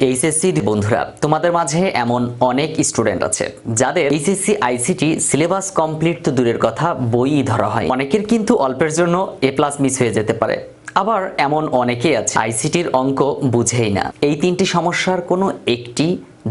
HSC বন্ধুরা, তোমাদের মাঝে এমন অনেক স্টুডেন্ট আছে যাদের এইচএসসি আইসিটি সিলেবাস কমপ্লিট তো দূরের কথা, বইই ধরা হয়। অনেকের কিন্তু অল্পের জন্য A+ মিস হয়ে যেতে পারে, আবার এমন অনেকেই আছে আইসিটির অঙ্ক বুঝেই না। এই তিনটি সমস্যার কোনো একটি,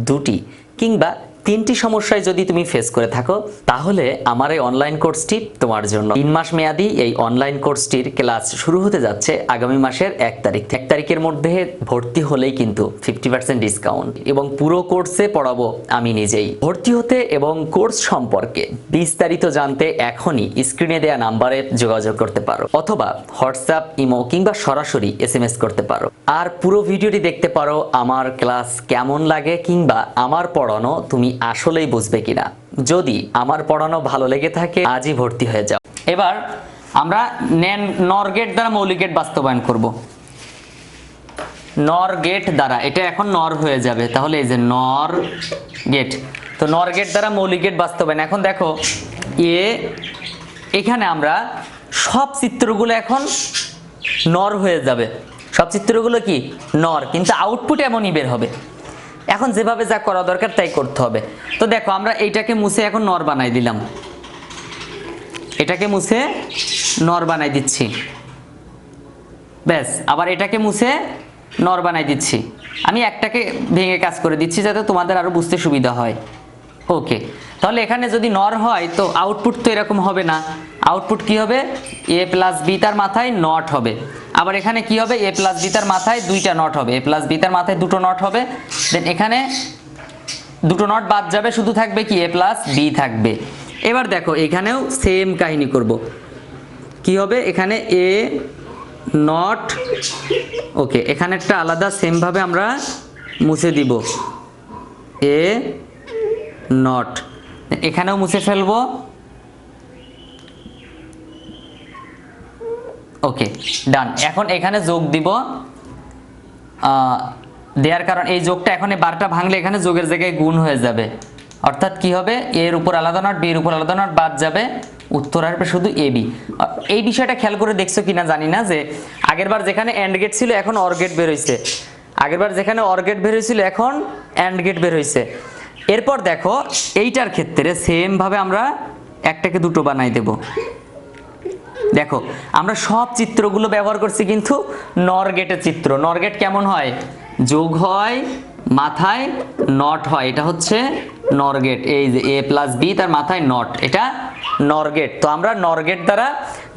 দুটি কিংবা তিনটি সমস্যায় যদি তুমি ফেস করে থাকো, তাহলে আমার এই অনলাইন কোর্সটি তোমার জন্য। 3 মাস মেয়াদী এই অনলাইন কোর্সটির ক্লাস শুরু হতে যাচ্ছে আগামী মাসের 1 তারিখ। 1 তারিখের মধ্যে ভর্তি হলেই কিন্তু 50% ডিসকাউন্ট, এবং পুরো কোর্সে পড়াবো আমি নিজেই। ভর্তি হতে এবং কোর্স সম্পর্কে বিস্তারিত জানতে এখনই স্ক্রিনে দেওয়া নাম্বারে যোগাযোগ করতে পারো, অথবা হোয়াটসঅ্যাপ, ইমো কিংবা সরাসরি SMS করতে পারো। আর পুরো ভিডিওটি দেখতে পারো আমার ক্লাস কেমন লাগে কিংবা আমার পড়ানো তুমি আসলেই বুঝবে কিনা। যদি আমার পড়ানো ভালো লেগে থাকে আজই ভর্তি হয়ে যাও। এবার আমরা নর গেট দ্বারা মৌলিক গেট বাস্তবায়ন করব। নর গেট দ্বারা, এটা এখন নর হয়ে যাবে, তাহলে এই যে নর গেট, তো নর গেট দ্বারা মৌলিক গেট বাস্তবায়ন। এখন দেখো এখানে আমরা সব চিত্রগুলো এখন নর হয়ে যাবে, সব চিত্রগুলো কি নর, কিন্তু আউটপুট এমনই বের হবে। এখন যেভাবে যা করা দরকার তাই করতে হবে। তো দেখো আমরা এইটাকে মুছে এখন নর বানাই দিলাম, এটাকে মুছে নর বানাই দিচ্ছি, ব্যাস। আবার এটাকে মুছে নর বানাই দিচ্ছি। আমি একটাকে ভেঙে কাজ করে দিচ্ছি যাতে তোমাদের আরো বুঝতে সুবিধা হয়। ওকে, তাহলে এখানে যদি নর হয় তো আউটপুট তো এরকম হবে না। আউটপুট কি হবে? A+B তার মাথায় নট হবে। আবার এখানে কি হবে? A+B তার মাথায় দুইটা নট হবে, A+B তার মাথায় দুটো নট হবে। দেন এখানে দুটো নট বাদ যাবে, শুধু থাকবে কি A+B থাকবে। এবার দেখো এখানেও সেম কাহিনী করব। কি হবে? এখানে A নট, ওকে, এখানে একটা আলাদা সেম ভাবে আমরা মুছে দিব A নট, এখানেও মুছে ফেলবো। ওকে, ডান। এখন এখানে যোগ দিব, দেওয়ার কারণ এই যোগটা এখন এই বারটা ভাঙলে এখানে যোগের জায়গায় গুণ হয়ে যাবে। অর্থাৎ কি হবে? এর উপর আলাদা নট, বি এর উপর আলাদা নট বাদ যাবে, উত্তর আসবে শুধু AB। এই বিষয়টা খেয়াল করে দেখছো কিনা জানি না, যে আগেরবার যেখানে অ্যান্ড গেট ছিল এখন অর গেট বের হয়েছে, আগেরবার যেখানে অর গেট বের হয়েছিল এখন অ্যান্ড গেট বের হয়েছে। এরপর দেখো এইটার ক্ষেত্রে সেম ভাবে আমরা একটাকে দুটো বানাই দেব। দেখো আমরা সব চিত্রগুলো ব্যবহার করছি কিন্তু নর গেটের চিত্র। নর গেট কেমন হয়? যোগ হয়, মাথায় নট হয়, এটা হচ্ছে নর গেট। এই যে A+B তার মাথায় নট, এটা নর গেট। তো আমরা নর গেট দ্বারা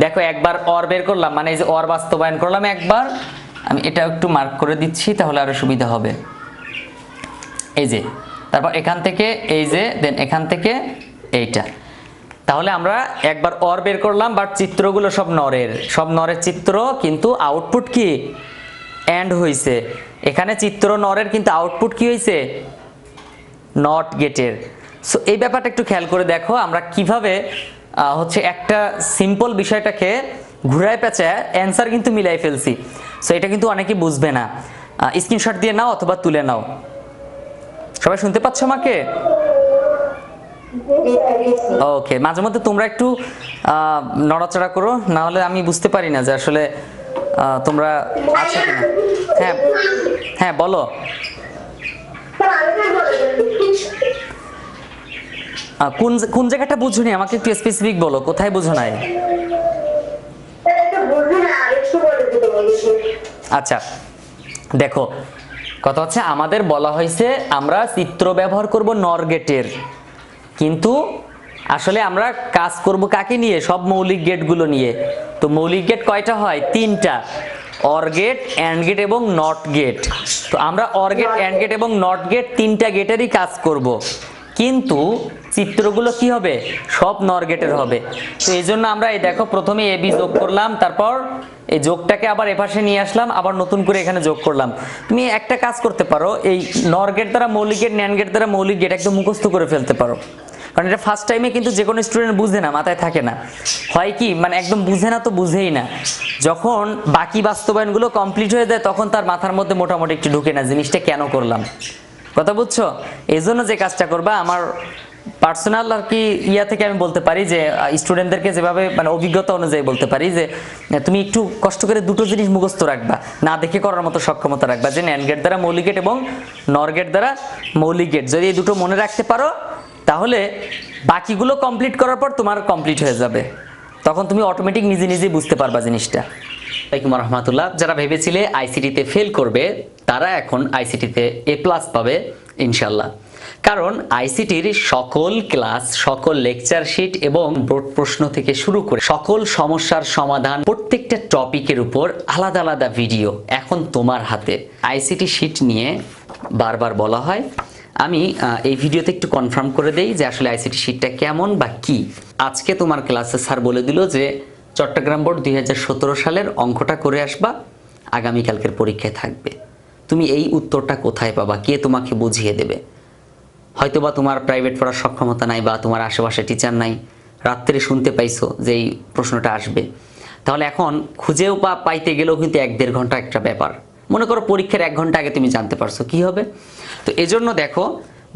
দেখো একবার অর বের করলাম, মানে এই যে অর বাস্তবায়ন করলাম একবার। আমি এটা একটু মার্ক করে দিচ্ছি তাহলে আরো সুবিধা হবে। এই যে, তারপর এখান থেকে এই যে, দেন এখান থেকে এইটা। তাহলে আমরা একবার অর বের করলাম, বাট চিত্রগুলো সব নরের, সব নরের চিত্র, কিন্তু আউটপুট কি এন্ড হইছে। এখানে চিত্র নরের কিন্তু আউটপুট কি হইছে? নট গেটের। সো এই ব্যাপারটা একটু খেয়াল করে দেখো আমরা কিভাবে হচ্ছে একটা সিম্পল বিষয়টাকে ঘুরায় পেঁচায় অ্যান্সার কিন্তু মিলাই ফেলছি। সো এটা কিন্তু অনেকেই বুঝবে না। স্ক্রিনশট দিয়ে নাও অথবা তুলে নাও। সবাই শুনতে পাচ্ছ আমাকে? ওকে, মাঝে মধ্যে তোমরা একটু নড়াচড়া করো, না হলে আমি বুঝতে পারি না যে আসলে তোমরা আছো কিনা। হ্যাঁ হ্যাঁ বলো। কোন জায়গাটা বুঝুনি আমাকে একটু স্পেসিফিক বলো, কোথায় বুঝো নাই? আচ্ছা দেখো, কথা হচ্ছে আমাদের বলা হয়েছে আমরা চিত্র ব্যবহার করব নর গেটের, কিন্তু আসলে আমরা কাজ করব কাকে নিয়ে? সব মৌলিক গেটগুলো নিয়ে। তো মৌলিক গেট কয়টা হয়? 3টা, অর গেট, অ্যান্ড গেট এবং নট গেট। তো আমরা অর গেট, অ্যান্ড গেট এবং নট গেট 3টা গেটেরই কাজ করব, কিন্তু চিত্রগুলো কি হবে? সব নর গেটের হবে। তো এই জন্য আমরা এই দেখো প্রথমে AB যোগ করলাম, তারপর এই যোগটাকে আবার এপাশে নিয়ে আসলাম, আবার নতুন করে এখানে যোগ করলাম। তুমি একটা কাজ করতে পারো, এই নর গেট দ্বারা মৌলিক গেট, ন্যান্ড গেট দ্বারা মৌলিক গেট একদম মুখস্থ করে ফেলতে পারো, কারণ এটা ফার্স্ট টাইমে কিন্তু যে কোনো স্টুডেন্ট বুঝে না, মাথায় থাকে না। হয় কি, মানে একদম বুঝে না তো বুঝেই না, যখন বাকি বাস্তবায়নগুলো কমপ্লিট হয়ে যায় তখন তার মাথার মধ্যে মোটামুটি একটু ঢুকে না জিনিসটা কেন করলাম। কথা বুঝছো? এই জন্য যে কাজটা করবা, আমার পার্সোনাল আর কি ইয়া থেকে আমি বলতে পারি যে স্টুডেন্টদেরকে যেভাবে মানে অভিজ্ঞতা অনুযায়ী বলতে পারি যে তুমি একটু কষ্ট করে দুটো জিনিস মুখস্থ রাখবা, না দেখে করার মতো সক্ষমতা রাখবা, যে ন্যান্ড গেট দ্বারা মৌলিক গেট এবং নর গেট দ্বারা মৌলিক গেট। যদি এই দুটো মনে রাখতে পারো তাহলে বাকিগুলো কমপ্লিট করার পর তোমার কমপ্লিট হয়ে যাবে, তখন তুমি অটোমেটিক নিজে নিজে বুঝতে পারবা জিনিসটা। আসসালামু আলাইকুম রহমতুল্লাহ। যারা ভেবেছিলে আইসিটিতে ফেল করবে তারা এখন আইসিটিতে A+ পাবে ইনশাল্লাহ। কারণ আইসিটির সকল ক্লাস, সকল লেকচার শিট এবং বোর্ড প্রশ্ন থেকে শুরু করে সকল সমস্যার সমাধান, প্রত্যেকটা টপিকের উপর আলাদা আলাদা ভিডিও এখন তোমার হাতে। আইসিটি শিট নিয়ে বারবার বলা হয়, আমি এই ভিডিওতে একটু কনফার্ম করে দেই যে আসলে আইসিটি শিটটা কেমন বা কি। আজকে তোমার ক্লাসে স্যার বলে দিল যে চট্টগ্রাম বোর্ড 2017 সালের অঙ্কটা করে আসবা, আগামীকালকের পরীক্ষায় থাকবে। তুমি এই উত্তরটা কোথায় পাবা, কে তোমাকে বুঝিয়ে দেবে? হয়তোবা তোমার প্রাইভেট পড়ার সক্ষমতা নাই বা তোমার আশেপাশে টিচার নাই, রাত্রে শুনতে পাইছো যে এই প্রশ্নটা আসবে, তাহলে এখন খুঁজেও পাইতে গেলেও কিন্তু 1-1.5 ঘন্টা একটা ব্যাপার। মনে করো পরীক্ষার 1 ঘন্টা আগে তুমি জানতে পারছো, কি হবে? তো এজন্য দেখো,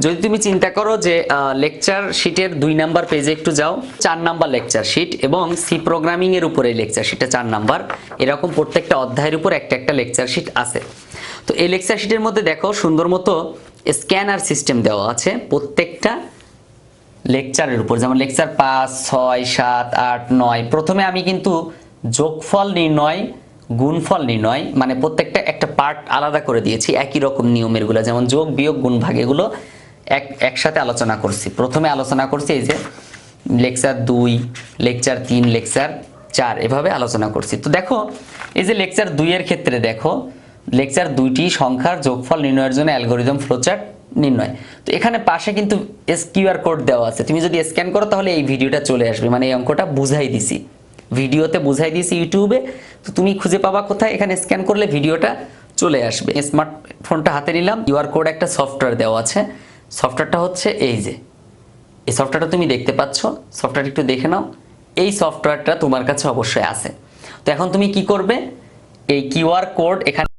যদি তুমি চিন্তা করো যে লেকচার শিটের 2 নাম্বার পেজে একটু যাও, 4 নাম্বার লেকচার শিট এবং সি প্রোগ্রামিং এর উপরে লেকচার শিটটা 4 নাম্বার, এরকম প্রত্যেকটা অধ্যায়ের উপর একটা একটা লেকচার শিট আছে। তো এই লেকচার শিটের মধ্যে দেখো সুন্দর মতো স্ক্যানার সিস্টেম দেওয়া আছে প্রত্যেকটা লেকচারের উপর, যেমন লেকচার 5, 6, 7, 8, 9। প্রথমে আমি কিন্তু যোগফল নির্ণয়, গুণফল নির্ণয়, মানে প্রত্যেকটা একটা পার্ট আলাদা করে দিয়েছি, একই রকম নিয়মের গুলো, যেমন যোগ বিয়োগ গুণ ভাগ, এগুলো একসাথে আলোচনা করছি। প্রথমে আলোচনা করছি এই যে লেকচার 2, লেকচার 3, লেকচার 4, এভাবে আলোচনা করছি। তো দেখো এই যে লেকচার 2 এর ক্ষেত্রে দেখো, লেকচার 2টি সংখ্যার যোগফল নির্ণয়ের জন্য অ্যালগরিদম ফ্লোচার্ট নির্ণয়। তো এখানে পাশে কিন্তু কিউআর কোড দেওয়া আছে, তুমি যদি স্ক্যান করো তাহলে এই ভিডিওটা চলে আসবে, মানে এই অঙ্কটা বুঝাই দিছি, ভিডিওতে বুঝাই দিয়েছি ইউটিউবে। তো তুমি খুঁজে পাবা কোথায়? এখানে স্ক্যান করলে ভিডিওটা চলে আসবে। স্মার্টফোনটা হাতে নিলাম, কিউআর কোড একটা সফটওয়্যার দেওয়া আছে, সফটওয়্যারটা হচ্ছে এই যে, এই সফটওয়্যারটা তুমি দেখতে পাচ্ছ, সফটওয়্যারটা একটু দেখে নাও। এই সফটওয়্যারটা তোমার কাছে অবশ্যই আছে। তো এখন তুমি কি করবে? এই কিউআর কোড এখানে